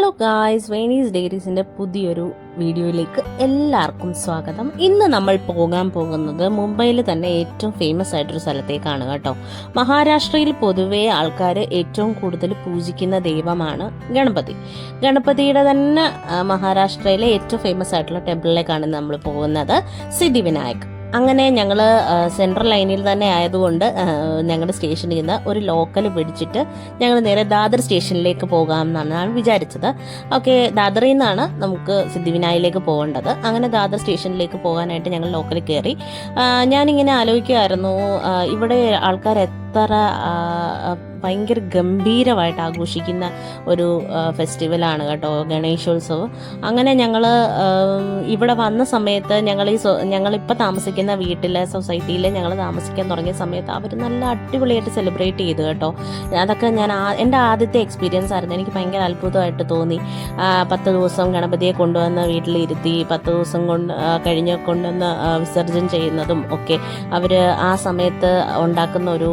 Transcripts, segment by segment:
Hello guys, Venice ഡെയറീസിൻ്റെ പുതിയൊരു വീഡിയോയിലേക്ക് എല്ലാവർക്കും സ്വാഗതം. ഇന്ന് നമ്മൾ പോകാൻ പോകുന്നത് മുംബൈയിൽ തന്നെ ഏറ്റവും ഫേമസ് ആയിട്ടൊരു സ്ഥലത്തേക്കാണ് കേട്ടോ. മഹാരാഷ്ട്രയിൽ പൊതുവേ ആൾക്കാർ ഏറ്റവും കൂടുതൽ പൂജിക്കുന്ന ദൈവമാണ് ഗണപതി. ഗണപതിയുടെ തന്നെ മഹാരാഷ്ട്രയിലെ ഏറ്റവും ഫേമസ് ആയിട്ടുള്ള ടെമ്പിളിലേക്കാണ് നമ്മൾ പോകുന്നത്, സിദ്ധിവിനായക്. അങ്ങനെ ഞങ്ങൾ സെൻട്രൽ ലൈനിൽ തന്നെ ആയതുകൊണ്ട് ഞങ്ങളുടെ സ്റ്റേഷനിൽ നിന്ന് ഒരു ലോക്കൽ പിടിച്ചിട്ട് ഞങ്ങൾ നേരെ ദാദർ സ്റ്റേഷനിലേക്ക് പോകാമെന്നാണ് വിചാരിച്ചത്. ഓക്കെ, ദാദറിൽ നിന്നാണ് നമുക്ക് സിദ്ധിവിനായകിലേക്ക് പോകേണ്ടത്. അങ്ങനെ ദാദർ സ്റ്റേഷനിലേക്ക് പോകാനായിട്ട് ഞങ്ങൾ ലോക്കൽ കയറി. ഞാനിങ്ങനെ ആലോചിക്കുമായിരുന്നു, ഇവിടെ ആൾക്കാർ എത്ര ഭയങ്കര ഗംഭീരമായിട്ട് ആഘോഷിക്കുന്ന ഒരു ഫെസ്റ്റിവലാണ് കേട്ടോ, ഗണേശോത്സവം. അങ്ങനെ ഞങ്ങൾ ഇവിടെ വന്ന സമയത്ത് ഞങ്ങളിപ്പോൾ താമസിക്കുന്ന വീട്ടിലെ സൊസൈറ്റിയിൽ ഞങ്ങൾ താമസിക്കാൻ തുടങ്ങിയ സമയത്ത് അവർ നല്ല അടിപൊളിയായിട്ട് സെലിബ്രേറ്റ് ചെയ്തു കേട്ടോ. അതൊക്കെ എൻ്റെ ആദ്യത്തെ എക്സ്പീരിയൻസ് ആയിരുന്നു. എനിക്ക് ഭയങ്കര അത്ഭുതമായിട്ട് തോന്നി. 10 ദിവസം ഗണപതിയെ കൊണ്ടുവന്ന് വീട്ടിലിരുത്തി 10 ദിവസം കഴിഞ്ഞ് കൊണ്ടുവന്ന് വിസർജനം ചെയ്യുന്നതും ഒക്കെ അവർ ആ സമയത്ത് ഉണ്ടാക്കുന്ന ഒരു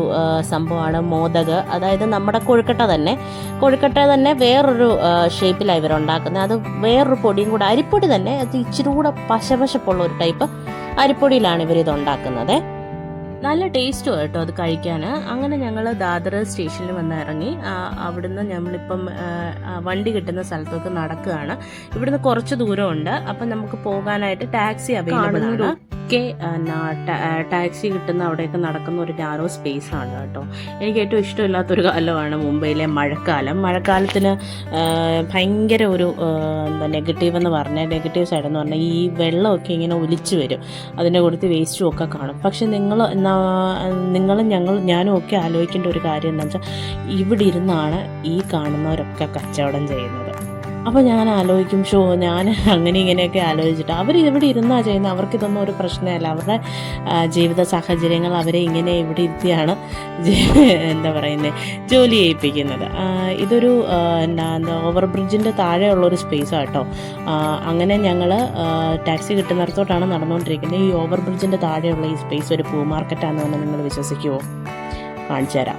സംഭവമാണ് മോദക്. അതായത് നമ്മുടെ കൊഴുക്കട്ട തന്നെ വേറൊരു ഷേപ്പിലാണ് ഇവരുണ്ടാക്കുന്നത്. അത് വേറൊരു പൊടിയും കൂടെ, അരിപ്പൊടി തന്നെ, അത് ഇച്ചിരി കൂടെ പശപശപ്പുള്ള ഒരു ടൈപ്പ് അരിപ്പൊടിയിലാണ് ഇവരിത് ഉണ്ടാക്കുന്നത്. നല്ല ടേസ്റ്റും കേട്ടോ അത് കഴിക്കാൻ. അങ്ങനെ ഞങ്ങൾ ദാദർ സ്റ്റേഷനിൽ വന്ന് ഇറങ്ങി. അവിടുന്ന് നമ്മളിപ്പം വണ്ടി കിട്ടുന്ന സ്ഥലത്തേക്ക് നടക്കുകയാണ്. ഇവിടുന്ന് കുറച്ച് ദൂരമുണ്ട്. അപ്പം നമുക്ക് പോകാനായിട്ട് ടാക്സി അവൈലബിൾ ആണ്. ടാക്സി കിട്ടുന്ന അവിടെയൊക്കെ നടക്കുന്ന ഒരു നാരോ സ്പേസ് ആണ് കേട്ടോ. എനിക്ക് ഏറ്റവും ഇഷ്ടമില്ലാത്തൊരു കാലമാണ് മുംബൈയിലെ മഴക്കാലത്തിന് ഭയങ്കര ഒരു നെഗറ്റീവ് നെഗറ്റീവ് സൈഡ് എന്ന് പറഞ്ഞാൽ ഈ വെള്ളമൊക്കെ ഇങ്ങനെ ഒലിച്ചു വരും. അതിൻ്റെ കൊടുത്ത് വേസ്റ്റും ഒക്കെ കാണും. പക്ഷെ ഞാനും ഒക്കെ ആലോചിക്കേണ്ട ഒരു കാര്യം എന്താണെന്ന് വെച്ചാൽ, ഇവിടെ ഇരുന്നാണ് ഈ കാണുന്നവരൊക്കെ കച്ചവടം ചെയ്യുന്നത്. അപ്പോൾ ഞാൻ ആലോചിക്കും, ഞാൻ അങ്ങനെ ഇങ്ങനെയൊക്കെ ആലോചിച്ചിട്ട് അവർ ഇവിടെ ഇരുന്നാ ചെയ്യുന്നത്. അവർക്കിതൊന്നും ഒരു പ്രശ്നമല്ല. അവരുടെ ജീവിത സാഹചര്യങ്ങൾ അവരെ ഇങ്ങനെ ഇവിടെ ഇരുത്തിയാണ് ജോലി ചെയ്യിപ്പിക്കുന്നത്. ഇതൊരു ഓവർ ബ്രിഡ്ജിൻ്റെ താഴെയുള്ളൊരു സ്പേസാണ് കേട്ടോ. അങ്ങനെ ഞങ്ങൾ ടാക്സി കിട്ടുന്നിടത്തോട്ടാണ് നടന്നുകൊണ്ടിരിക്കുന്നത്. ഈ ഓവർ ബ്രിഡ്ജിൻ്റെ താഴെയുള്ള ഈ സ്പേസ് ഒരു പൂ മാർക്കറ്റാണെന്ന് പറഞ്ഞാൽ നിങ്ങൾ വിശ്വസിക്കുമോ? കാണിച്ചു തരാം.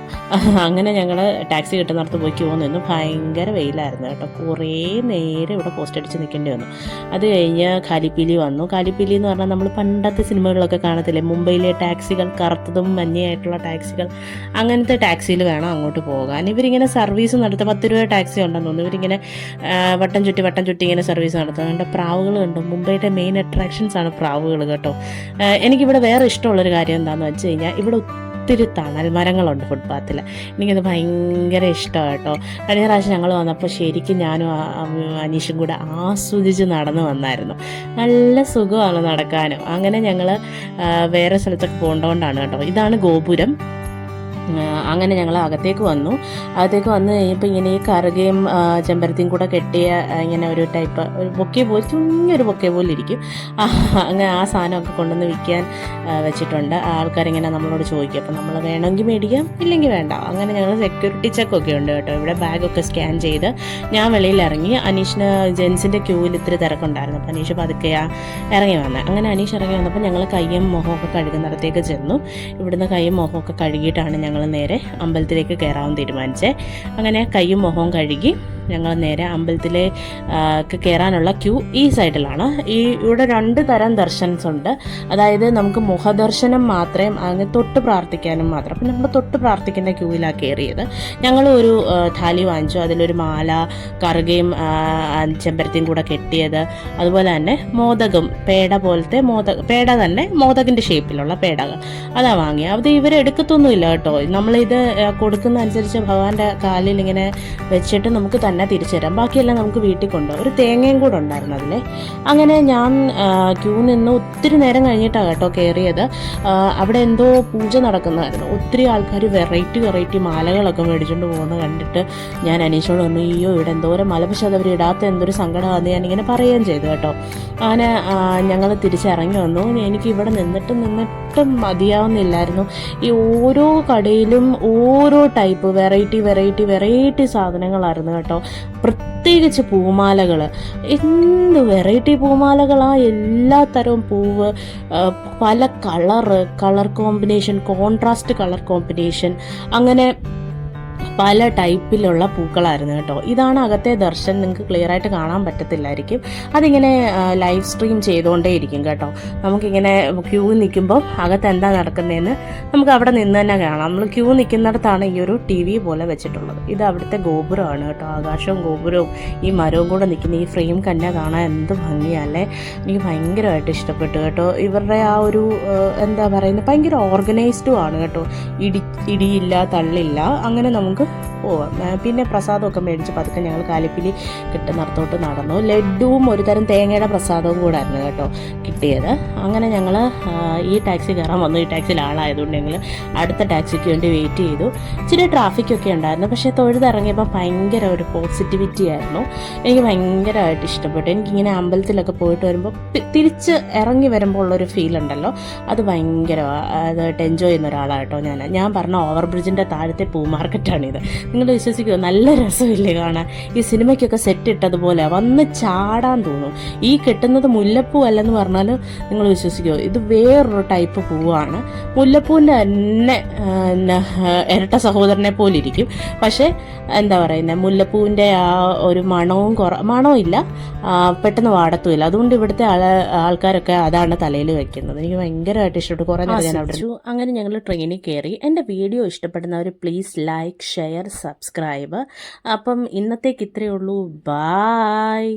അങ്ങനെ ഞങ്ങൾ ടാക്സി കിട്ടുന്നിടത്ത് പോയി ക്യൂ നിന്നു. ഭയങ്കര വെയിലായിരുന്നു കേട്ടോ. കുറേ നേരം ഇവിടെ പോസ്റ്റ് അടിച്ച് നിൽക്കേണ്ടി വന്നു. അത് കഴിഞ്ഞ് കാലിപ്പീലി വന്നു. കാലിപ്പീലി എന്ന് പറഞ്ഞാൽ നമ്മൾ പണ്ടത്തെ സിനിമകളിലൊക്കെ കാണത്തില്ലേ, മുംബൈയിലെ ടാക്സികൾ, കറുത്തതും മഞ്ഞയായിട്ടുള്ള ടാക്സികൾ, അങ്ങനത്തെ ടാക്സിയിൽ വേണം അങ്ങോട്ട് പോകാൻ. ഇവരിങ്ങനെ സർവീസ് നടത്തുക. 10 രൂപ ടാക്സി ഉണ്ടെന്ന് തോന്നുന്നു. ഇവരിങ്ങനെ വട്ടം ചുറ്റി ഇങ്ങനെ സർവീസ് നടത്തുക. അതുകൊണ്ട് പ്രാവുകൾ കണ്ടു. മുംബൈയുടെ മെയിൻ അട്രാക്ഷൻസ് ആണ് പ്രാവുകൾ കേട്ടോ. എനിക്കിവിടെ വേറെ ഇഷ്ടമുള്ളൊരു കാര്യം എന്താണെന്ന് വെച്ച് കഴിഞ്ഞാൽ, ഇവിടെ ഒത്തിരി തണൽ മരങ്ങളുണ്ട് ഫുട്പാത്തിൽ. എനിക്കത് ഭയങ്കര ഇഷ്ടമാണ് കേട്ടോ. കഴിഞ്ഞ പ്രാവശ്യം ഞങ്ങൾ വന്നപ്പോൾ ശരിക്കും ഞാനും അനീഷും കൂടെ ആസ്വദിച്ച് നടന്നു വന്നായിരുന്നു. നല്ല സുഖമാണ് നടക്കാനും. അങ്ങനെ ഞങ്ങൾ വേറെ സ്ഥലത്തൊക്കെ പോകേണ്ടതുകൊണ്ടാണ് കേട്ടോ. ഇതാണ് ഗോപുരം. അങ്ങനെ ഞങ്ങൾ അകത്തേക്ക് വന്നു കഴിഞ്ഞപ്പോൾ ഇങ്ങനെ ഈ കറുകയും ചെമ്പരത്തിയും കൂടെ കെട്ടിയ ഇങ്ങനെ ഒരു ടൈപ്പ് ഒരു ബൊക്കെ പോലെ, കുഞ്ഞൊരു ബൊക്കെ പോലെ ഇരിക്കും. അങ്ങനെ ആ സാധനമൊക്കെ കൊണ്ടുവന്ന് വിൽക്കാൻ വെച്ചിട്ടുണ്ട്. ആൾക്കാരിങ്ങനെ നമ്മളോട് ചോദിക്കും. അപ്പോൾ നമ്മൾ വേണമെങ്കിൽ മേടിക്കാം, ഇല്ലെങ്കിൽ വേണ്ട. അങ്ങനെ ഞങ്ങൾ സെക്യൂരിറ്റി ചെക്കൊക്കെ ഉണ്ട് കേട്ടോ. ഇവിടെ ബാഗൊക്കെ സ്കാൻ ചെയ്ത് ഞാൻ വെളിയിൽ ഇറങ്ങി. അനീഷിന് ജെൻസിൻ്റെ ക്യൂവിൽ ഇത്തിരി തിരക്കുണ്ടായിരുന്നു. അപ്പോൾ അനീഷ് പതുക്കെ ഇറങ്ങി വന്നത്. അങ്ങനെ അനീഷ് ഇറങ്ങി വന്നപ്പോൾ ഞങ്ങൾ കയ്യും മുഖമൊക്കെ കഴുകുന്നിടത്തേക്ക് ചെന്നു. ഇവിടുന്ന് കയ്യും മുഖമൊക്കെ കഴുകിയിട്ടാണ് ഞങ്ങൾ നേരെ അമ്പലത്തിലേക്ക് കയറാൻ തീരുമാനിച്ചേ. അങ്ങനെ കയ്യും മുഖവും കഴുകി ഞങ്ങൾ നേരെ അമ്പലത്തിലേക്ക് കയറാനുള്ള ക്യൂ ഈ സൈഡിലാണ്. ഇവിടെ 2 തരം ദർശനസ് ഉണ്ട്. അതായത് നമുക്ക് മുഖദർശനം മാത്രമേ, അങ്ങനെ തൊട്ട് പ്രാർത്ഥിക്കാനും മാത്രം. അപ്പം നമ്മൾ തൊട്ട് പ്രാർത്ഥിക്കുന്ന ക്യൂവിലാണ് കയറിയത്. ഞങ്ങൾ ഒരു താലി വാങ്ങിച്ചു. അതിലൊരു മാല, കറുകയും ചെമ്പരത്തിയും കൂടെ കെട്ടിയത്, അതുപോലെ തന്നെ മോദകം, പേട പോലത്തെ പേട തന്നെ, മോദകിൻ്റെ ഷേപ്പിലുള്ള പേടകൾ അതാ വാങ്ങി. അത് ഇവരെടുക്കത്തൊന്നുമില്ല കേട്ടോ. നമ്മളിത് കൊടുക്കുന്ന അനുസരിച്ച് ഭഗവാന്റെ കാലിൽ ഇങ്ങനെ വെച്ചിട്ട് നമുക്ക് തന്നെ തിരിച്ചു തരാം. ബാക്കിയെല്ലാം നമുക്ക് വീട്ടിൽ കൊണ്ടുപോകാം. ഒരു തേങ്ങയും കൂടെ ഉണ്ടായിരുന്നു അതിൽ. അങ്ങനെ ഞാൻ ക്യൂ നിന്ന് ഒത്തിരി നേരം കഴിഞ്ഞിട്ടാണ് കേട്ടോ കയറിയത്. അവിടെ എന്തോ പൂജ നടക്കുന്നതായിരുന്നു. ഒത്തിരി ആൾക്കാർ വെറൈറ്റി മാലകളൊക്കെ മേടിച്ചുകൊണ്ട് പോകുന്നത് കണ്ടിട്ട് ഞാൻ അനീഷോട് പറഞ്ഞു, അയ്യോ ഇവിടെ എന്തോരം മല, പക്ഷെ അതവർ ഇടാത്ത എന്തൊരു സങ്കടമാണെന്ന് ഞാനിങ്ങനെ പറയുകയും ചെയ്തു കേട്ടോ. അങ്ങനെ ഞങ്ങൾ തിരിച്ചിറങ്ങി വന്നു. എനിക്ക് ഇവിടെ നിന്നിട്ടും മതിയാവുന്നില്ലായിരുന്നു. ഈ ഓരോ കടയിലും ഓരോ ടൈപ്പ് വെറൈറ്റി സാധനങ്ങളായിരുന്നു കേട്ടോ. പ്രത്യേകിച്ച് പൂമാലകൾ, എന്ത് വെറൈറ്റി പൂമാലകളാണ്. എല്ലാ തരവും പൂവ്, പല colour combination, contrast colour combination, അങ്ങനെ പല ടൈപ്പിലുള്ള പൂക്കളായിരുന്നു കേട്ടോ. ഇതാണ് അകത്തെ ദർശൻ. നിങ്ങൾക്ക് ക്ലിയർ ആയിട്ട് കാണാൻ പറ്റത്തില്ലായിരിക്കും. അതിങ്ങനെ ലൈവ് സ്ട്രീം ചെയ്തുകൊണ്ടേയിരിക്കും കേട്ടോ. നമുക്കിങ്ങനെ ക്യൂ നിൽക്കുമ്പോൾ അകത്ത് എന്താ നടക്കുന്നതെന്ന് നമുക്ക് അവിടെ നിന്ന് തന്നെ കാണാം. നമ്മൾ ക്യൂ നിൽക്കുന്നിടത്താണ് ഈ ഒരു TV പോലെ വെച്ചിട്ടുള്ളത്. ഇത് അവിടുത്തെ ഗോപുരമാണ് കേട്ടോ. ആകാശവും ഗോപുരവും ഈ മരവും കൂടെ നിൽക്കുന്ന ഈ ഫ്രെയിം തന്നെ കാണാൻ എന്ത് ഭംഗിയല്ലേ. എനിക്ക് ഭയങ്കരമായിട്ട് ഇഷ്ടപ്പെട്ടു കേട്ടോ. ഇവരുടെ ആ ഒരു എന്താ പറയുന്നത്, ഭയങ്കര ഓർഗനൈസ്ഡും ആണ് കേട്ടോ. ഇടിയില്ല, തള്ളില്ല, അങ്ങനെ നമുക്ക് പോവാം. പിന്നെ പ്രസാദമൊക്കെ മേടിച്ച് പതുക്കെ ഞങ്ങൾ കാലിപ്പിലി കിട്ടുന്നിടത്തോട്ട് നടന്നു. ലഡ്ഡുവും ഒരു തരം തേങ്ങയുടെ പ്രസാദവും കൂടെ ആയിരുന്നു കേട്ടോ കിട്ടിയത്. അങ്ങനെ ഞങ്ങൾ ഈ ടാക്സി കയറാൻ വന്നു. ഈ ടാക്സിയിൽ ആളായതുകൊണ്ട് ഞങ്ങൾ അടുത്ത ടാക്സിക്ക് വേണ്ടി വെയിറ്റ് ചെയ്തു. ഇച്ചിരി ട്രാഫിക്കൊക്കെ ഉണ്ടായിരുന്നു, പക്ഷേ തൊഴുതിറങ്ങിയപ്പോൾ ഭയങ്കര ഒരു പോസിറ്റിവിറ്റി ആയിരുന്നു. എനിക്ക് ഭയങ്കരമായിട്ട് ഇഷ്ടപ്പെട്ടു. എനിക്കിങ്ങനെ അമ്പലത്തിലൊക്കെ പോയിട്ട് വരുമ്പോൾ തിരിച്ച് ഇറങ്ങി വരുമ്പോൾ ഉള്ളൊരു ഫീൽ ഉണ്ടല്ലോ, അത് ഭയങ്കര അതായിട്ട് എൻജോയ് ചെയ്യുന്ന ഒരാളായിട്ടോ ഞാൻ പറഞ്ഞ ഓവർ ബ്രിഡ്ജിൻ്റെ താഴത്തെ പൂ മാർക്കറ്റാണിത്. നിങ്ങൾ വിശ്വസിക്കുമോ? നല്ല രസമില്ലേ കാണാൻ? ഈ സിനിമയ്ക്കൊക്കെ സെറ്റ് ഇട്ടതുപോലെ വന്ന് ചാടാൻ തോന്നും. ഈ കെട്ടുന്നത് മുല്ലപ്പൂ അല്ലെന്ന് പറഞ്ഞാൽ നിങ്ങൾ വിശ്വസിക്കുമോ? ഇത് വേറൊരു ടൈപ്പ് പൂവാണ്. മുല്ലപ്പൂവിൻ്റെ തന്നെ ഇരട്ട സഹോദരനെ പോലെ ഇരിക്കും. പക്ഷേ എന്താ പറയുന്നത്, മുല്ലപ്പൂവിൻ്റെ ആ ഒരു മണമില്ല, പെട്ടെന്ന് വാടത്തുമില്ല. അതുകൊണ്ട് ഇവിടുത്തെ ആൾക്കാരൊക്കെ അതാണ് തലയിൽ വെക്കുന്നത്. എനിക്ക് ഭയങ്കരമായിട്ട് ഇഷ്ടപ്പെട്ടു. കുറേ നേരം ഞാൻ അവിടെ. അങ്ങനെ ഞങ്ങൾ ട്രെയിനിൽ കയറി. എൻ്റെ വീഡിയോ ഇഷ്ടപ്പെടുന്നവർ പ്ലീസ് ലൈക്ക്, ഷെയർ, സബ്സ്ക്രൈബ്. അപ്പം ഇന്നത്തേക്ക് ഇത്രയേ ഉള്ളൂ. ബായ്.